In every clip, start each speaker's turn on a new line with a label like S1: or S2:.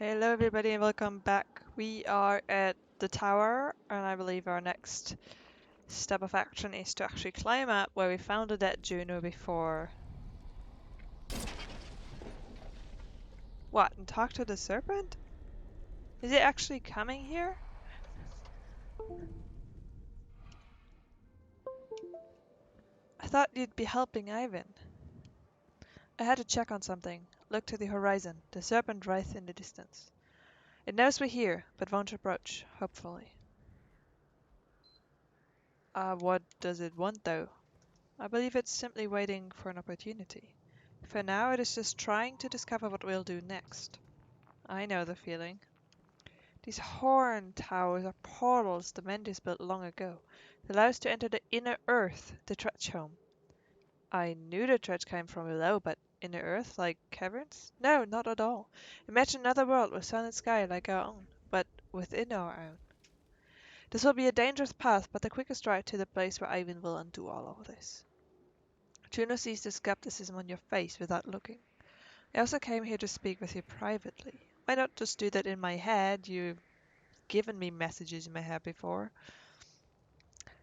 S1: Hello everybody and welcome back. We are at the tower and I believe our next step of action is to actually climb up where we found a dead Juno before. What, and talk to the serpent? Is it actually coming here? I thought you'd be helping Ivan. I had to check on something. Look to the horizon. The serpent writhes in the distance. It knows we're here, but won't approach, hopefully. What does it want though? I believe it's simply waiting for an opportunity. For now, it is just trying to discover what we'll do next. I know the feeling. These horn towers are portals the Mendes built long ago. They allow us to enter the inner earth, the Dredge home. I knew the Dredge came from below, but inner earth, like caverns? No, not at all. Imagine another world with sun and sky like our own, but within our own. This will be a dangerous path, but the quickest ride to the place where Ivan will undo all of this. Juno sees the skepticism on your face without looking. I also came here to speak with you privately. Why not just do that in my head? You've given me messages in my head before.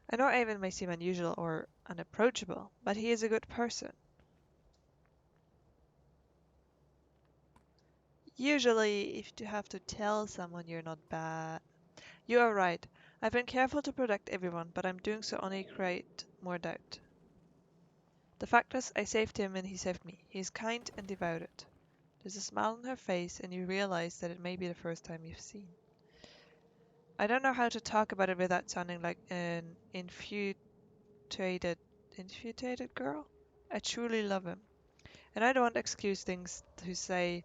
S1: I know Avon may seem unusual or unapproachable, but he is a good person. Usually, if you have to tell someone you're not bad. You are right. I've been careful to protect everyone, but I'm doing so only create more doubt. The fact is, I saved him and he saved me. He is kind and devoted. There's a smile on her face, and you realize that it may be the first time you've seen. I don't know how to talk about it without sounding like an infatuated girl. I truly love him. And I don't want to excuse things to say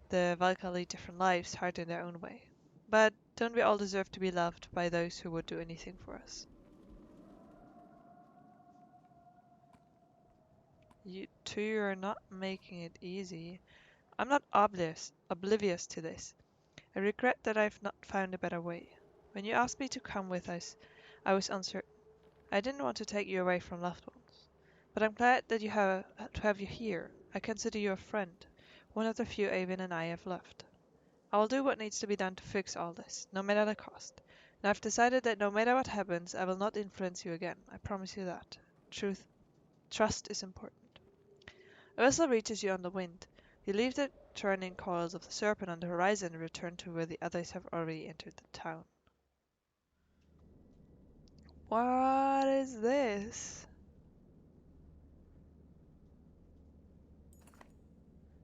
S1: the Valkyrie lead different lives, hard in their own way. But don't we all deserve to be loved by those who would do anything for us? You two are not making it easy. I'm not oblivious to this. I regret that I've not found a better way. When you asked me to come with us, I was uncertain. I didn't want to take you away from loved ones. But I'm glad that to have you here. I consider you a friend, one of the few Avon and I have left. I will do what needs to be done to fix all this, no matter the cost. And I've decided that no matter what happens, I will not influence you again. I promise you that. Trust is important. A vessel reaches you on the wind. You leave the turning coils of the serpent on the horizon and return to where the others have already entered the town. What is this?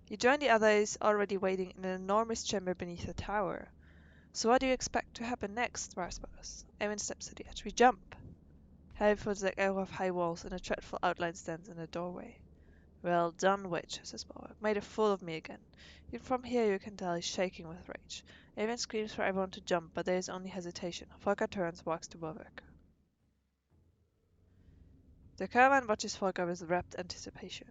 S1: You join the others already waiting in an enormous chamber beneath the tower. So what do you expect to happen next, Marsbus? Evan steps to the edge. We jump. Heavy footsteps echo off high walls, and a dreadful outline stands in the doorway. Well done, witch, says Bulwark. Made a fool of me again. Even from here you can tell he's shaking with rage. Evan screams for everyone to jump, but there is only hesitation. Volker turns, walks to Bulwark. The caravan watches Volker with rapt anticipation.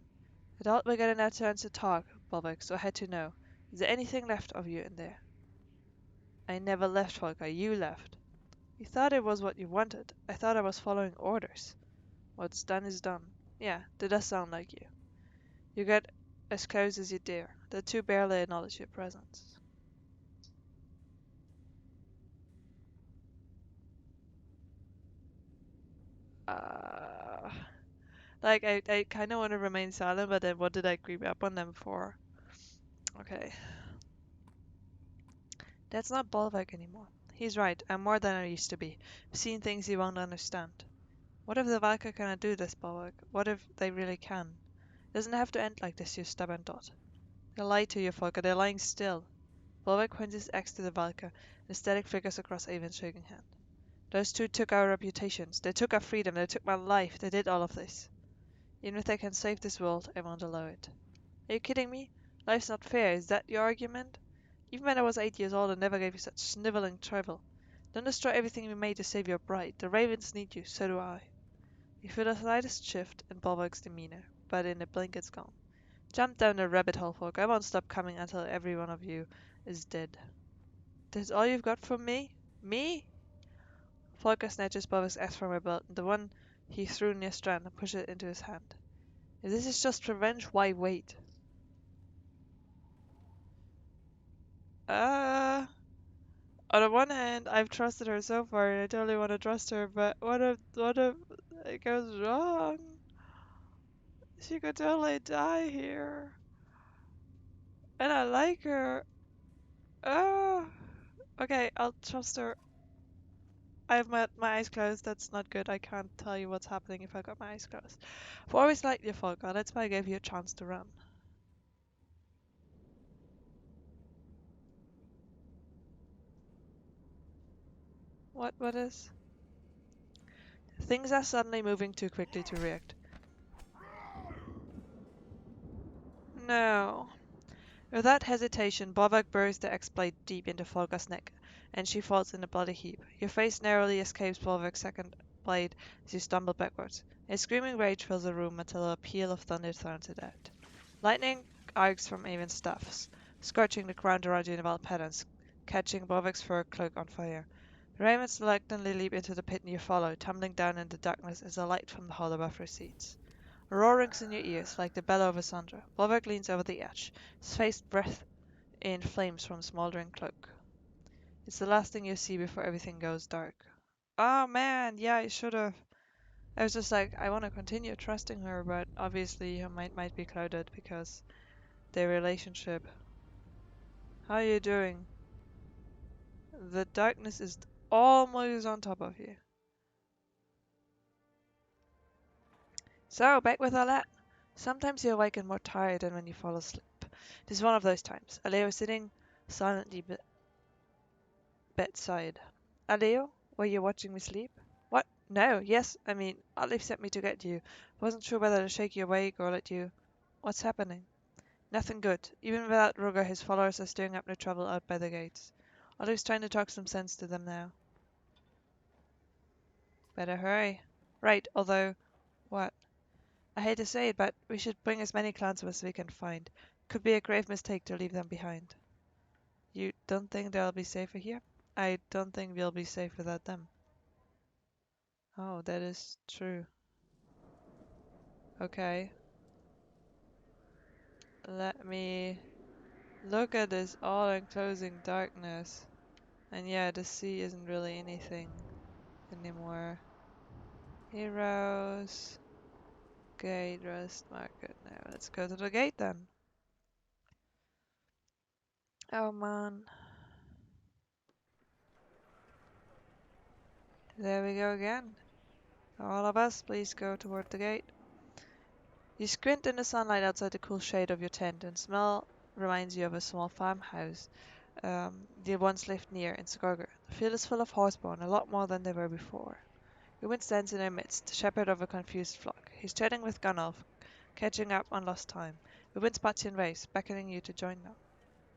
S1: I thought we're getting our turns to talk, Bulwark, so I had to know. Is there anything left of you in there? I never left, Volker. You left. You thought it was what you wanted. I thought I was following orders. What's done is done. Yeah, that does sound like you. You get as close as you dare. The two barely acknowledge your presence. Uh, I kind of want to remain silent, but then what did I creep up on them for? Okay. That's not Bolvik anymore. He's right, I'm more than I used to be. I've seen things you won't understand. What if the Valkyr cannot do this, Bolvik? What if they really can? It doesn't have to end like this, you stubborn dot. They lied to you, Volker. They're lying still. Bolvik points his axe to the Valkyr, and static flickers across Avon's shaking hand. Those two took our reputations. They took our freedom. They took my life. They did all of this. Even if they can save this world, I won't allow it. Are you kidding me? Life's not fair. Is that your argument? Even when I was 8 years old, I never gave you such sniveling trouble. Don't destroy everything we made to save your bride. The ravens need you. So do I. You feel the slightest shift in Bolvik's demeanor, but in a blink it's gone. Jump down the rabbit hole, folk. I won't stop coming until every one of you is dead. That's all you've got from me? Me? Volker snatches Bolvik's axe from her belt, and the one he threw near Strand, and pushes it into his hand. If this is just revenge, why wait? On the one hand, I've trusted her so far, and I totally want to trust her. But what if it goes wrong? She could totally die here, and I like her. Oh, okay, I'll trust her. I have my eyes closed. That's not good. I can't tell you what's happening if I got my eyes closed. I've always liked you, Volker. That's why I gave you a chance to run. What is? Things are suddenly moving too quickly to react. No. Without hesitation, Bobak buries the axe blade deep into Volker's neck, and she falls in a bloody heap. Your face narrowly escapes Bobak's second blade as you stumble backwards. A screaming rage fills the room until a peal of thunder throws it out. Lightning arcs from even staffs, scorching the ground around you in wild patterns, catching Bobak's fur cloak on fire. The ravens reluctantly leap into the pit and you follow, tumbling down in the darkness as a light from the hall above recedes. A roar rings in your ears, like the bellow of a thunder. Bobak leans over the edge, his face breathed in flames from a smoldering cloak. It's the last thing you see before everything goes dark. Oh man, yeah, I should have. I was just like, I want to continue trusting her, but obviously her mind might be clouded because their relationship. How are you doing? The darkness is almost on top of you. So, back with all that. Sometimes you awaken more tired than when you fall asleep. This is one of those times. Aleo is sitting silently bedside. Aleo, were you watching me sleep? What? No, yes, I mean, Olive sent me to get you. Wasn't sure whether to shake you awake or let you. What's happening? Nothing good. Even without Ruger, his followers are stirring up new trouble out by the gates. Olive's trying to talk some sense to them now. Better hurry. Right, although. What? I hate to say it, but we should bring as many clans as we can find. Could be a grave mistake to leave them behind. You don't think they'll be safer here? I don't think we'll be safe without them. Oh, that is true. Okay. Let me look at this all-enclosing darkness. And yeah, the sea isn't really anything anymore. Heroes. Gate, rest, market. Now let's go to the gate then. Oh man. There we go again. All of us, please go toward the gate. You squint in the sunlight outside the cool shade of your tent, and smell reminds you of a small farmhouse you once lived near in Skogr. The field is full of horseborn, a lot more than they were before. Ubin stands in their midst, the shepherd of a confused flock. He's chatting with Gunnulf, catching up on lost time. Ubin spots you and waves, beckoning you to join them.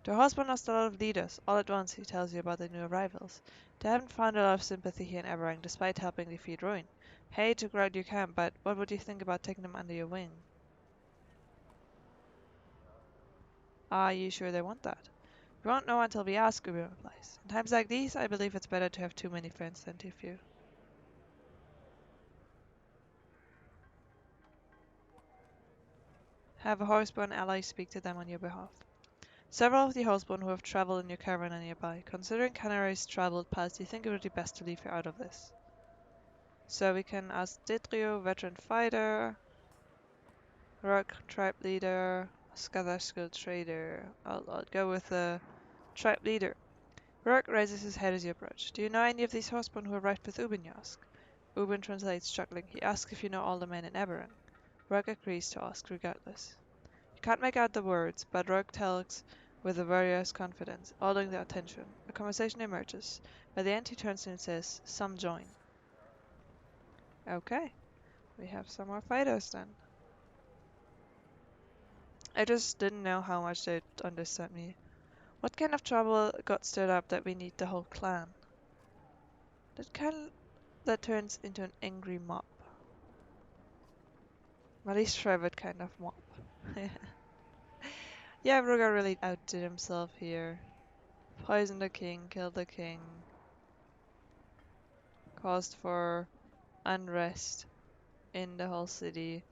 S1: The horseborn lost a lot of leaders. All at once he tells you about the new arrivals. They haven't found a lot of sympathy here in Aberrang, despite helping defeat Ruin. Hey, to grow out your camp, but what would you think about taking them under your wing? Are you sure they want that? We won't know until we ask, Ubin replies. In times like these, I believe it's better to have too many friends than too few. Have a horseborn ally speak to them on your behalf. Several of the horseborn who have traveled in your caravan are nearby. Considering Canary's traveled past, you think it would be best to leave her out of this. So we can ask Ditrio, veteran fighter, Rock, tribe leader, Skadar, skilled trader. I'll go with the tribe leader. Rourke raises his head as you approach. Do you know any of these horsemen who arrived with Ubin, you ask? Ubin translates, chuckling. He asks if you know all the men in Aberrang. Rourke agrees to ask regardless. You can't make out the words, but Rourke tells with a warrior's confidence, holding their attention. A conversation emerges. By the end he turns to and says, some join. Okay, we have some more fighters then. I just didn't know how much they'd understand me. What kind of trouble got stirred up that we need the whole clan? That turns into an angry mob. My least favorite kind of mob. Yeah, Ruga really outdid himself here. Poisoned the king, killed the king, caused for unrest in the whole city,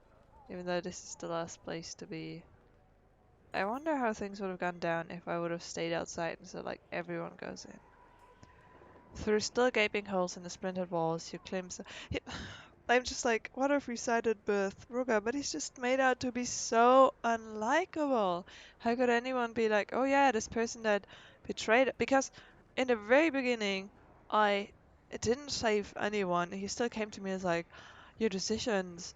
S1: even though this is the last place to be. I wonder how things would have gone down if I would have stayed outside and so like everyone goes in. Through still gaping holes in the splintered walls, you glimpse. He- I'm just like, what if we sided with Ruga? But he's just made out to be so unlikable. How could anyone be like, oh yeah, this person that betrayed it? Because in the very beginning, I didn't save anyone. He still came to me as like, your decisions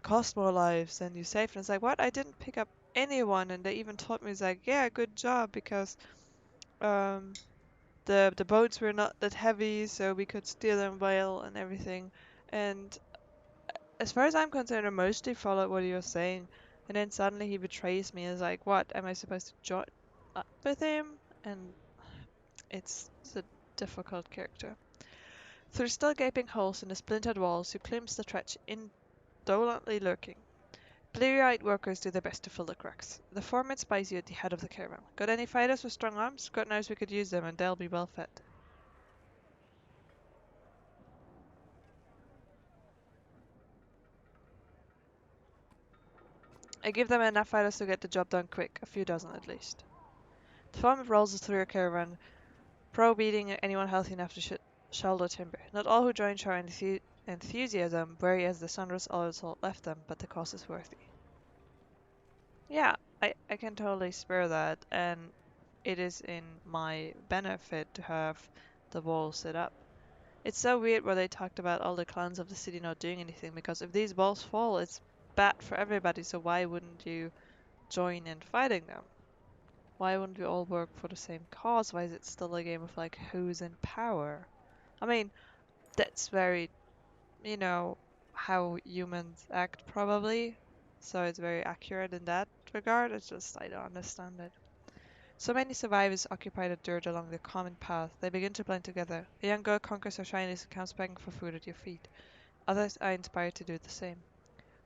S1: cost more lives than you saved. And it's like, what? I didn't pick up anyone, and they even told me, it's like, yeah, good job, because um the boats were not that heavy, so we could steer them well and everything. And as far as I'm concerned, I mostly followed what he was saying. And then suddenly he betrays me. It's like, what? Am I supposed to join up with him? And it's a difficult character. Through still gaping holes in the splintered walls, you glimpse the trench indolently lurking. Bleary-eyed workers do their best to fill the cracks. The foreman spies you at the head of the caravan. Got any fighters with strong arms? God knows we could use them, and they'll be well fed. I give them enough fighters to get the job done quick, a few dozen at least. The foreman rolls through your caravan, pro-beating anyone healthy enough to shoulder timber. Not all who join show enthusiasm, weary as the sunrise also left them, but the cause is worthy. Yeah, I can totally spare that, and it is in my benefit to have the wall set up. It's so weird where they talked about all the clans of the city not doing anything, because if these walls fall, it's bad for everybody, so why wouldn't you join in fighting them? Why wouldn't we all work for the same cause? Why is it still a game of like who's in power? I mean, that's very, you know, how humans act probably. So it's very accurate in that regard. It's just I don't understand it. So many survivors occupy the dirt along the common path. They begin to blend together. A young girl conquers her shyness and comes begging for food at your feet. Others are inspired to do the same.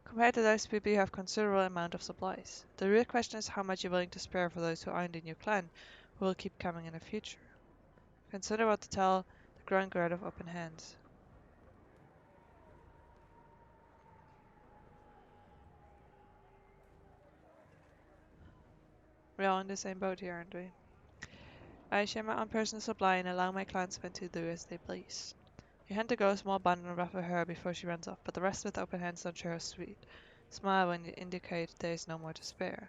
S1: Compared to those people, you have considerable amount of supplies. The real question is how much you're willing to spare for those who aren't in your clan, who will keep coming in the future. Consider what to tell the growing crowd of open hands. We're all in the same boat here, aren't we? I share my own personal supply and allow my clansmen to do as they please. You hand the girl a small bundle and ruffle her hair before she runs off, but the rest with open hands don't share her sweet smile when you indicate there is no more to spare.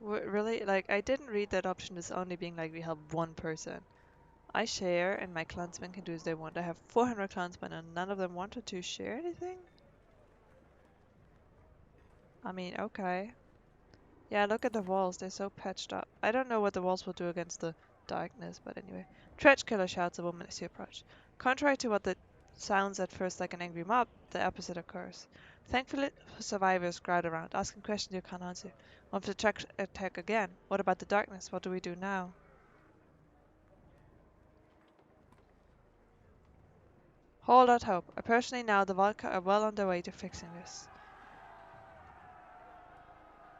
S1: Really? Like, I didn't read that option as only being like we help one person. I share, and my clansmen can do as they want. I have 400 clansmen, and none of them wanted to share anything? I mean, okay. Yeah, look at the walls. They're so patched up. I don't know what the walls will do against the darkness, but anyway. Trench killer, shouts a woman as you approach. Contrary to what sounds at first like an angry mob, the opposite occurs. Thankfully, survivors crowd around, asking questions you can't answer. Want to attack again? What about the darkness? What do we do now? Hold out hope. I personally know the Valka are well on their way to fixing this.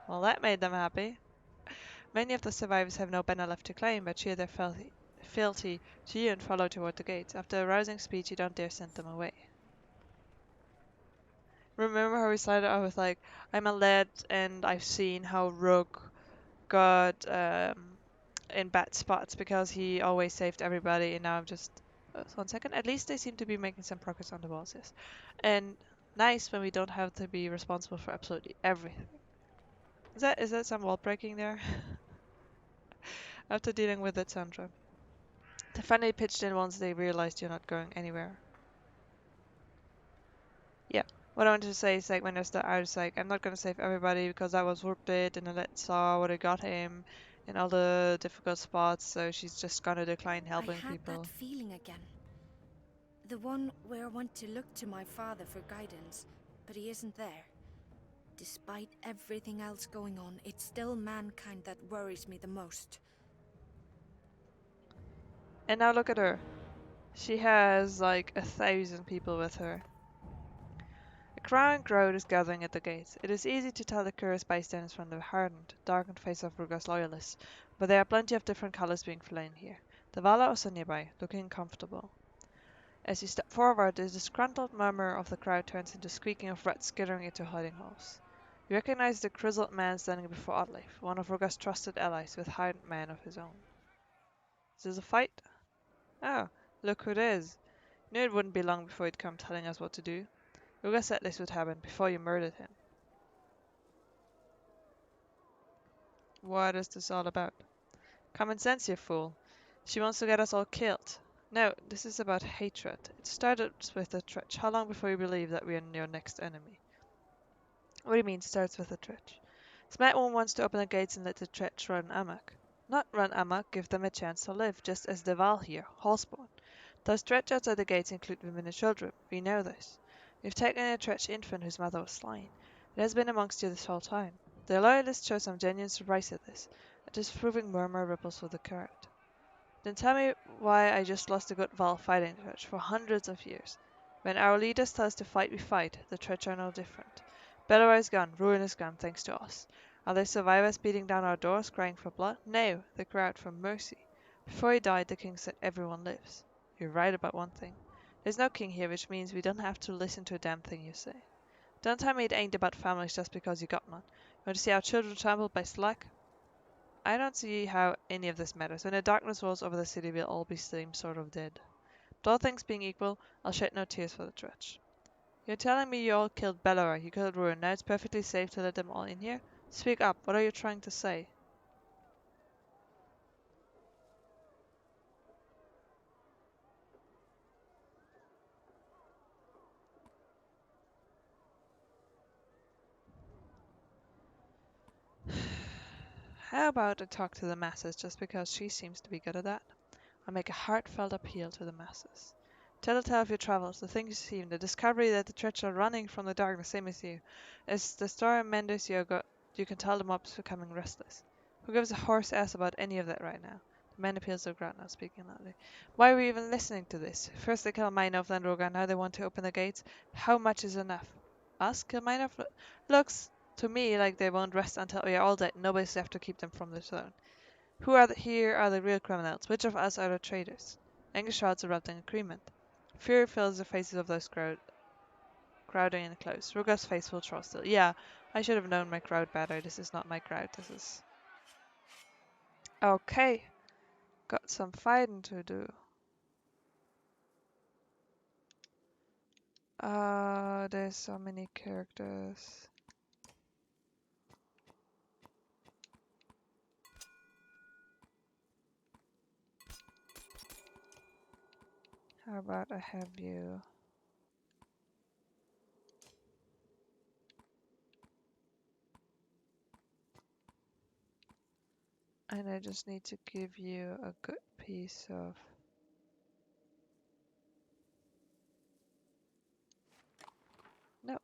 S1: Well, that made them happy. Many of the survivors have no banner left to claim, but share their fealty to you and follow toward the gates. After a rousing speech, you don't dare send them away. Remember how we started out with like, I'm a lad and I've seen how Rook got in bad spots because he always saved everybody, and now I'm just... 1 second. At least they seem to be making some progress on the walls, yes. And nice when we don't have to be responsible for absolutely everything. Is that some wall breaking there? After dealing with it, Sandra. They finally pitched in once they realized you're not going anywhere. Yeah. What I wanted to say is like when I was like, I'm not gonna save everybody because that was worth it, and then let saw what it got him in all the difficult spots, so she's just gonna decline
S2: I
S1: helping
S2: had that
S1: people.
S2: feeling again. The one where I want to look to my father for guidance, but he isn't there. Despite everything else going on, it's still mankind that worries me the most.
S1: And now look at her. She has like 1,000 people with her. A crowd crowd is gathering at the gates. It is easy to tell the curious bystanders from the hardened, darkened face of Ruga's loyalists, but there are plenty of different colors being flown here. The Vala are also nearby, looking comfortable. As you step forward, the disgruntled murmur of the crowd turns into squeaking of rats skittering into hiding holes. You recognize the grizzled man standing before Oddleif, one of Rogar's trusted allies, with hired men of his own. Is this a fight? Oh, look who it is. Knew it wouldn't be long before he'd come telling us what to do. Rogar said this would happen before you murdered him. What is this all about? Common sense, you fool. She wants to get us all killed. No, this is about hatred. It started with a trench. How long before you believe that we are your next enemy? What do you mean, starts with a trench? Smart one wants to open the gates and let the trench run amok. Not run amok, give them a chance to live, just as the Val here, Hallspawn. Those Tretch outside the gates include women and children. We know this. We've taken a Tretch infant whose mother was slain. It has been amongst you this whole time. The loyalists show some genuine surprise at this. A disapproving murmur ripples through the crowd. Then tell me why I just lost a good Val fighting the Tretch for hundreds of years. When our leaders tell us to fight, we fight. The Tretch are no different. Bellower is gone, ruin is gone, thanks to us. Are there survivors beating down our doors, crying for blood? No, they cry out for mercy. Before he died, the king said everyone lives. You're right about one thing. There's no king here, which means we don't have to listen to a damn thing you say. Don't tell me it ain't about families just because you got none. You want to see our children trampled by slack? I don't see how any of this matters. When the darkness rolls over the city, we'll all be same sort of dead. But all things being equal, I'll shed no tears for the Tretch. You're telling me you all killed Bellower, you killed Ruin, now it's perfectly safe to let them all in here? Speak up, what are you trying to say? How about I talk to the masses, just because she seems to be good at that? I make a heartfelt appeal to the masses. Tell the tale of your travels, the things you've seen, the discovery that the Tretch are running from the darkness, same as you. As the story menders you can tell the mobs becoming restless. Who gives a horse ass about any of that right now? The man appeals to the crowd, now speaking loudly. Why are we even listening to this? First they kill Minov, then Rogan, now they want to open the gates. How much is enough? Us kill Minov? Looks to me like they won't rest until we are all dead. Nobody's left to keep them from the throne. Here are the real criminals? Which of us are the traitors? Angry shouts erupt in agreement. Fury fills the faces of those crowding in close. Ruga's face will draw still. Yeah, I should have known my crowd better. This is not my crowd. This is... Okay. Got some fighting to do. There's so many characters. How about I have you... And I just need to give you a good piece of... No.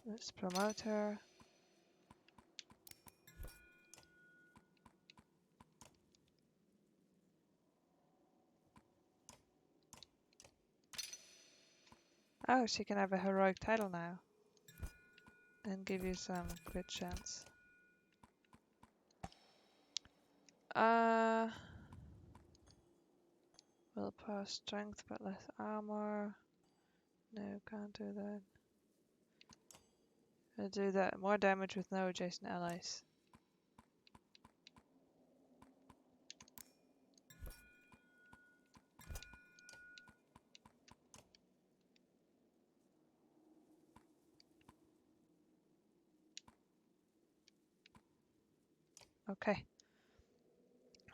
S1: Let's promote her. Oh, she can have a heroic title now. And give you some crit chance. Uh, Willpower strength but less armor. No, can't do that. I'll do that. More damage with no adjacent allies. Okay.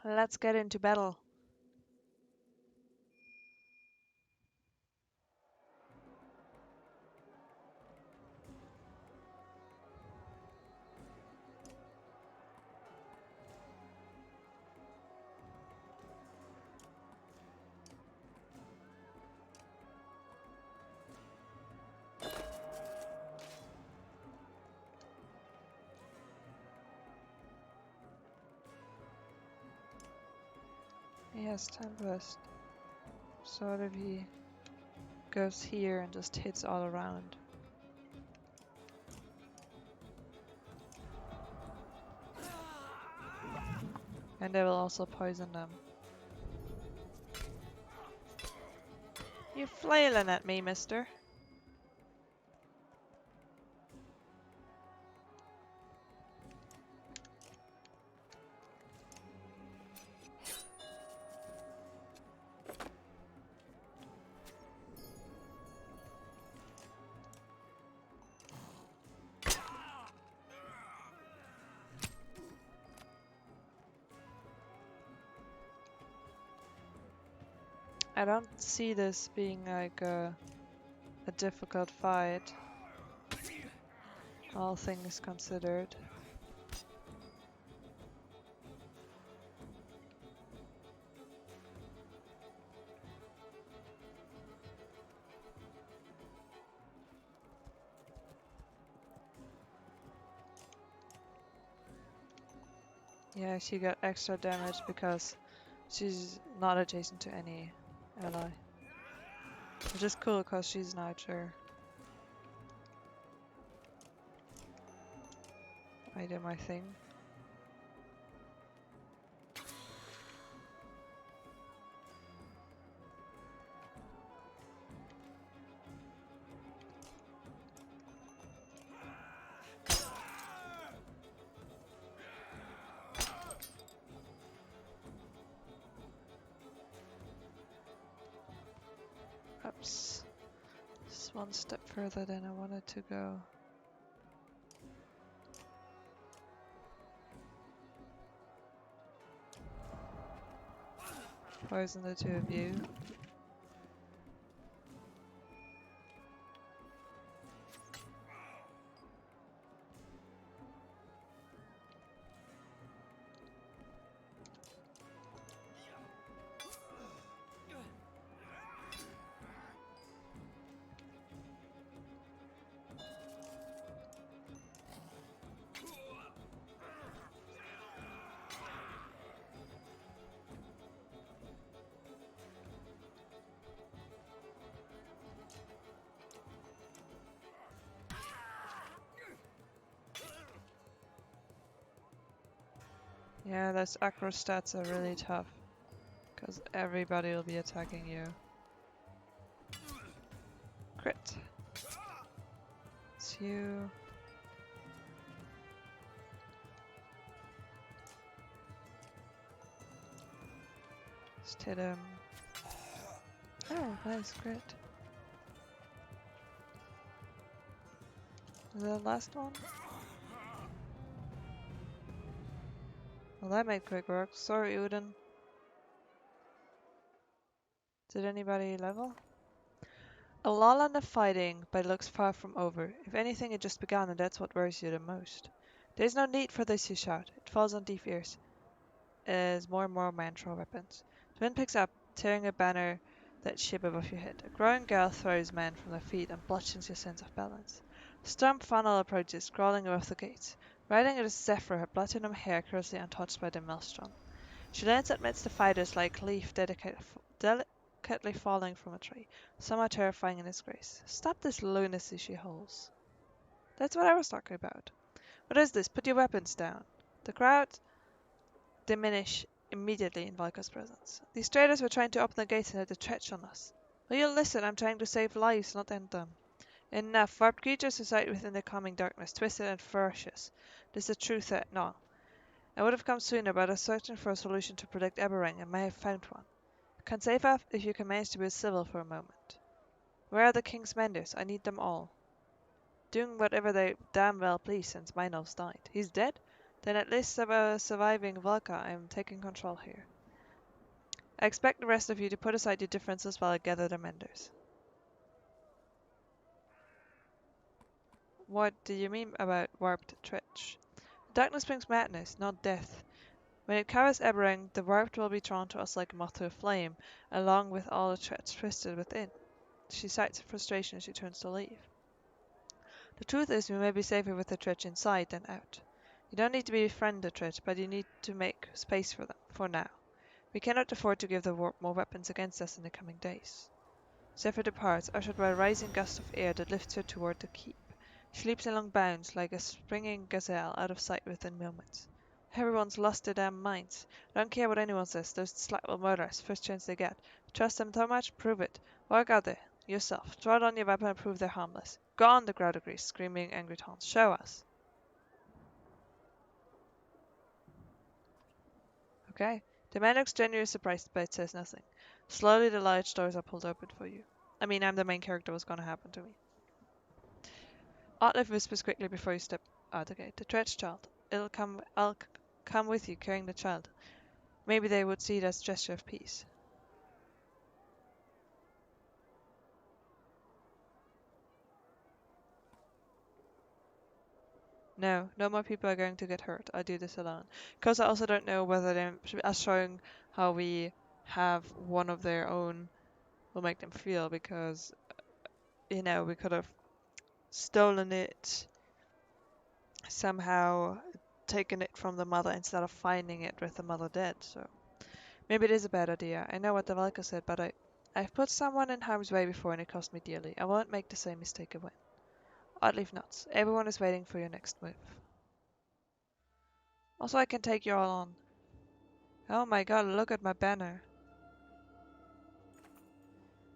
S1: Let's get into battle. He has Tempest. So do he. goes here and just hits all around. And they will also poison them. You flailing at me, mister? I don't see this being like a difficult fight, all things considered. Yeah, she got extra damage because she's not adjacent to any ally. Which is cool because she's an archer. I do my thing. Oops. Just one step further than I wanted to go. Poison the two of you. Yeah, those acro stats are really tough. Because everybody will be attacking you. Crit. It's you. Just hit him. Oh, nice crit. The last one? Well, that made quick work. Sorry, Uden. Did anybody level? A lull in the fighting, but it looks far from over. If anything, it just began, and that's what worries you the most. There's no need for this, you shout. It falls on deaf ears as more and more men throw weapons. The wind picks up, tearing a banner that ship above your head. A growing gale throws men from their feet and bludgeons your sense of balance. Storm funnel approaches, crawling above the gates. Riding at a zephyr, her platinum hair curiously untouched by the maelstrom. She lands amidst the fighters like a leaf delicately falling from a tree, somewhat terrifying in its grace. Stop this lunacy, she howls. That's what I was talking about. What is this? Put your weapons down. The crowd diminish immediately in Valka's presence. These traitors were trying to open the gates and had a trench on us. Will you listen? I'm trying to save lives, not end them. Enough. Warped creatures reside within the coming darkness, twisted and ferocious. This is a true threat. No. I would have come sooner, but I was searching for a solution to protect Aberrang and may have found one. Can save up if you can manage to be civil for a moment. Where are the king's menders? I need them all. Doing whatever they damn well please since Minos died. He's dead? Then at least surviving Valka, I am taking control here. I expect the rest of you to put aside your differences while I gather the menders. What do you mean about warped treach? Darkness brings madness, not death. When it covers Aberrang, the warped will be drawn to us like a moth to a flame, along with all the threads twisted within. She sighs in frustration as she turns to leave. The truth is, we may be safer with the Tretch inside than out. You don't need to befriend the Tretch, but you need to make space for them, for now. We cannot afford to give the Warp more weapons against us in the coming days. Zephyr departs, ushered by a rising gust of air that lifts her toward the keep. She leaps in long bounds like a springing gazelle, out of sight within moments. Everyone's lost their damn minds. I don't care what anyone says, those slut will murder us first chance they get. Trust them so much? Prove it. Walk out there, yourself. Draw on your weapon and prove they're harmless. Go on, the crowd agrees, screaming angry taunts. Show us. Okay. The man looks genuinely surprised, but says nothing. Slowly the large doors are pulled open for you. I mean, I'm the main character, what's gonna happen to me? Otliff whispers quickly before you step out the gate. The Dredge child. I'll come with you, carrying the child. Maybe they would see it as a gesture of peace. No, no more people are going to get hurt. I do this alone. Because I also don't know whether them us showing how we have one of their own will make them feel, because, you know, we could have stolen it, somehow taken it from the mother instead of finding it with the mother dead, so maybe it is a bad idea. I know what the Valka said, but I've put someone in harm's way before and it cost me dearly. I won't make the same mistake again. Oddleif nods. Everyone is waiting for your next move. Also, I can take you all on. Oh my god, look at my banner.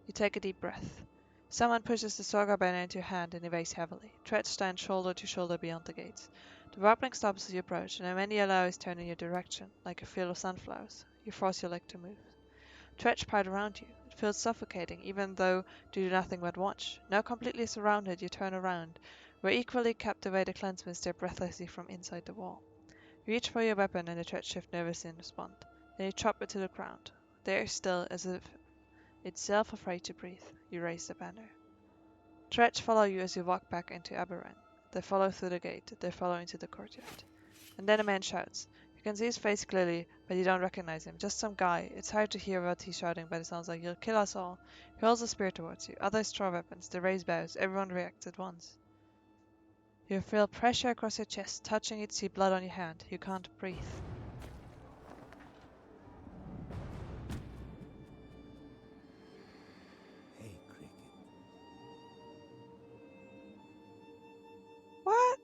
S1: You take a deep breath. Someone pushes the Saga banner into your hand and it weighs heavily. Treads stand shoulder to shoulder beyond the gates. The warbling stops as you approach, and many yellow eyes turn in your direction, like a field of sunflowers. You force your leg to move. Treads part around you. It feels suffocating, even though you do nothing but watch. Now completely surrounded, you turn around, where equally captivated clansmen stare breathlessly from inside the wall. You reach for your weapon and the Treads shift nervously in response. Then you chop it to the ground. There still, as if itself afraid to breathe, you raise the banner. Treads follow you as you walk back into Aberrang. They follow through the gate. They follow into the courtyard. And then a man shouts. You can see his face clearly, but you don't recognize him. Just some guy. It's hard to hear what he's shouting, but it sounds like, "You'll kill us all." He holds a spear towards you. Others draw weapons. They raise bows. Everyone reacts at once. You feel pressure across your chest. Touching it, see blood on your hand. You can't breathe.
S3: Hey, Cricket.
S1: What?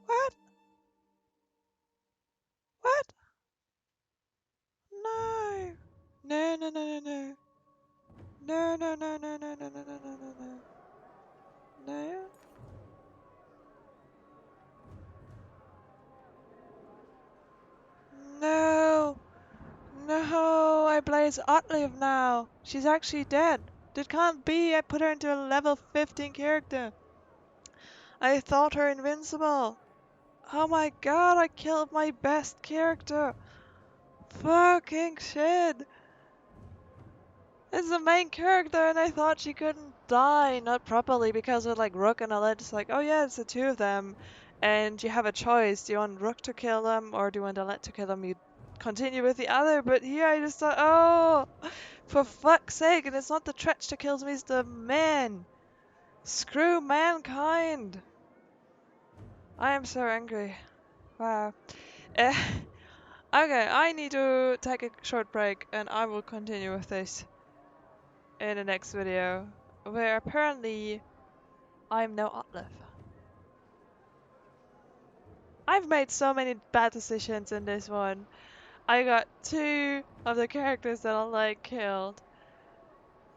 S1: What? What? No. No, no, no, no, no. No, no, no, no, no, no, no, no, no, no, no. No. No. No, I blaze Otlive now. She's actually dead. That can't be. I put her into a level 15 character. I thought her invincible. Oh my god, I killed my best character. Fucking shit. It's the main character and I thought she couldn't die, not properly, because with like Rook and all that, it's like, oh yeah, it's the two of them. And you have a choice. Do you want Rook to kill them or do you want Alet to kill them? You continue with the other, but here I just thought, oh, for fuck's sake, and it's not the Tretch that kills me, it's the man. Screw mankind. I am so angry. Wow. Eh, okay, I need to take a short break and I will continue with this in the next video, where apparently I'm no Outlive. I've made so many bad decisions in this one. I got two of the characters that I like killed.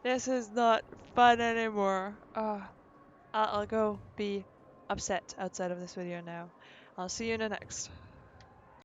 S1: This is not fun anymore. I'll go be upset outside of this video now. I'll see you in the next.